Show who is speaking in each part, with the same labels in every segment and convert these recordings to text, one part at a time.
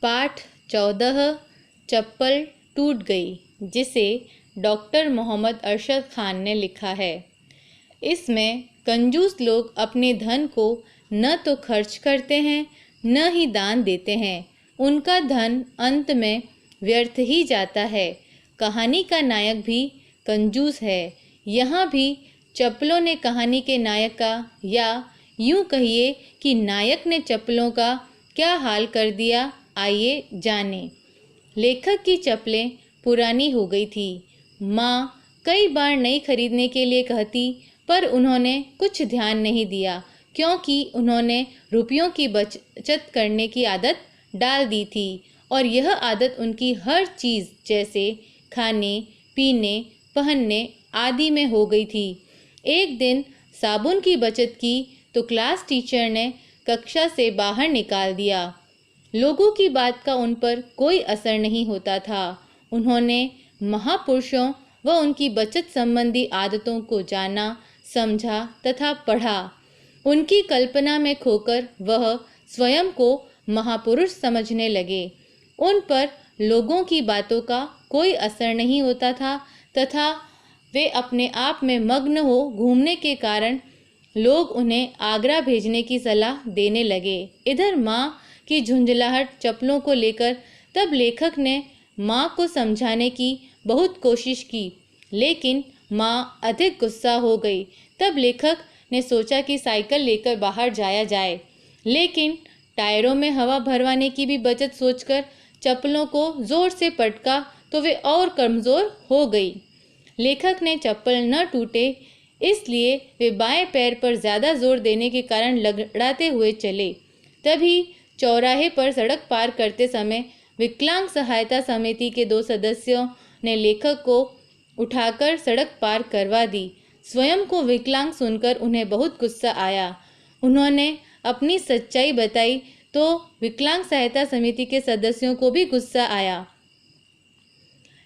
Speaker 1: पाठ 14 चप्पल टूट गई, जिसे डॉक्टर मोहम्मद अरशद खान ने लिखा है। इसमें कंजूस लोग अपने धन को न तो खर्च करते हैं न ही दान देते हैं। उनका धन अंत में व्यर्थ ही जाता है। कहानी का नायक भी कंजूस है। यहाँ भी चप्पलों ने कहानी के नायक का, या यूँ कहिए कि नायक ने चप्पलों का क्या हाल कर दिया, आइए जानें। लेखक की चप्पलें पुरानी हो गई थी। माँ कई बार नई खरीदने के लिए कहती, पर उन्होंने कुछ ध्यान नहीं दिया, क्योंकि उन्होंने रुपयों की बचत करने की आदत डाल दी थी और यह आदत उनकी हर चीज़ जैसे खाने, पीने, पहनने आदि में हो गई थी। एक दिन साबुन की बचत की तो क्लास टीचर ने कक्षा से बाहर निकाल दिया। लोगों की बात का उन पर कोई असर नहीं होता था। उन्होंने महापुरुषों व उनकी बचत संबंधी आदतों को जाना, समझा तथा पढ़ा। उनकी कल्पना में खोकर वह स्वयं को महापुरुष समझने लगे। उन पर लोगों की बातों का कोई असर नहीं होता था तथा वे अपने आप में मग्न हो घूमने के कारण लोग उन्हें आगरा भेजने की सलाह देने लगे। इधर माँ की झुंझलाहट चप्पलों को लेकर, तब लेखक ने माँ को समझाने की बहुत कोशिश की, लेकिन माँ अधिक गुस्सा हो गई। तब लेखक ने सोचा कि साइकिल लेकर बाहर जाया जाए, लेकिन टायरों में हवा भरवाने की भी बचत सोचकर चप्पलों को जोर से पटका तो वे और कमज़ोर हो गई। लेखक ने चप्पल न टूटे इसलिए वे बाएं पैर पर ज़्यादा जोर देने के कारण लड़ाते हुए चले। तभी चौराहे पर सड़क पार करते समय विकलांग सहायता समिति के 2 सदस्यों ने लेखक को उठाकर सड़क पार करवा दी। स्वयं को विकलांग सुनकर उन्हें बहुत गुस्सा आया। उन्होंने अपनी सच्चाई बताई तो विकलांग सहायता समिति के सदस्यों को भी गुस्सा आया।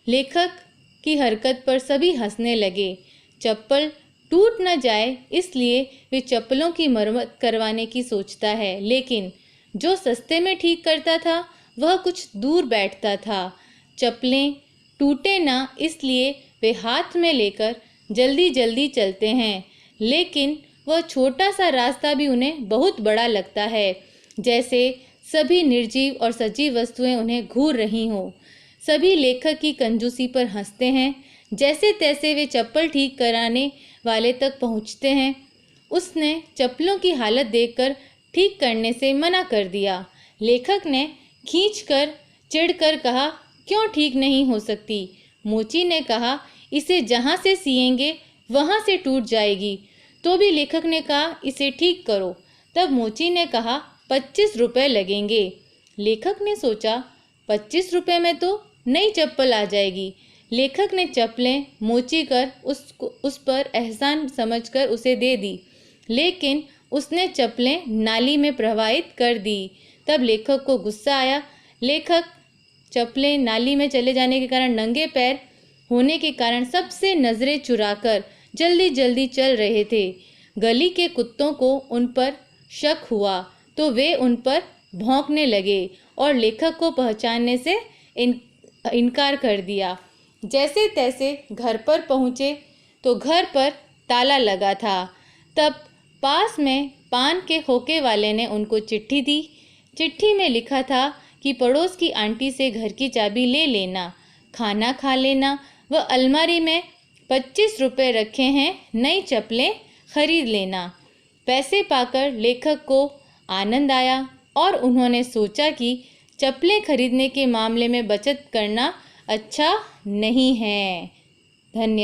Speaker 1: लेखक की हरकत पर सभी हंसने लगे। चप्पल टूट न जाए इसलिए वे चप्पलों की मरम्मत करवाने की सोचता है, लेकिन जो सस्ते में ठीक करता था वह कुछ दूर बैठता था। चप्पलें टूटे ना इसलिए वे हाथ में लेकर जल्दी जल्दी चलते हैं, लेकिन वह छोटा सा रास्ता भी उन्हें बहुत बड़ा लगता है, जैसे सभी निर्जीव और सजीव वस्तुएं उन्हें घूर रही हों। सभी लेखक की कंजूसी पर हंसते हैं। जैसे तैसे वे चप्पल ठीक कराने वाले तक पहुंचते हैं। उसने चप्पलों की हालत देखकर ठीक करने से मना कर दिया। लेखक ने खींचकर चिढ़कर कहा, क्यों ठीक नहीं हो सकती? मोची ने कहा, इसे जहाँ से सिएंगे वहाँ से टूट जाएगी। तो भी लेखक ने कहा, इसे ठीक करो। तब मोची ने कहा, 25 रुपये लगेंगे। लेखक ने सोचा, 25 रुपये में तो नई चप्पल आ जाएगी। लेखक ने चप्पलें मोची कर उस पर एहसान समझकर उसे दे दी, लेकिन उसने चप्पलें नाली में प्रवाहित कर दी। तब लेखक को गुस्सा आया। लेखक चप्पलें नाली में चले जाने के कारण नंगे पैर होने के कारण सबसे नज़रें चुराकर जल्दी जल्दी चल रहे थे। गली के कुत्तों को उन पर शक हुआ तो वे उन पर भौंकने लगे और लेखक को पहचानने से इनकार कर दिया। जैसे तैसे घर पर पहुँचे तो घर पर ताला लगा था। तब पास में पान के खोखे वाले ने उनको चिट्ठी दी। चिट्ठी में लिखा था कि पड़ोस की आंटी से घर की चाबी ले लेना, खाना खा लेना व अलमारी में 25 रुपये रखे हैं, नई चप्पलें खरीद लेना। पैसे पाकर लेखक को आनंद आया और उन्होंने सोचा कि चप्पलें खरीदने के मामले में बचत करना अच्छा नहीं है। धन्यवाद।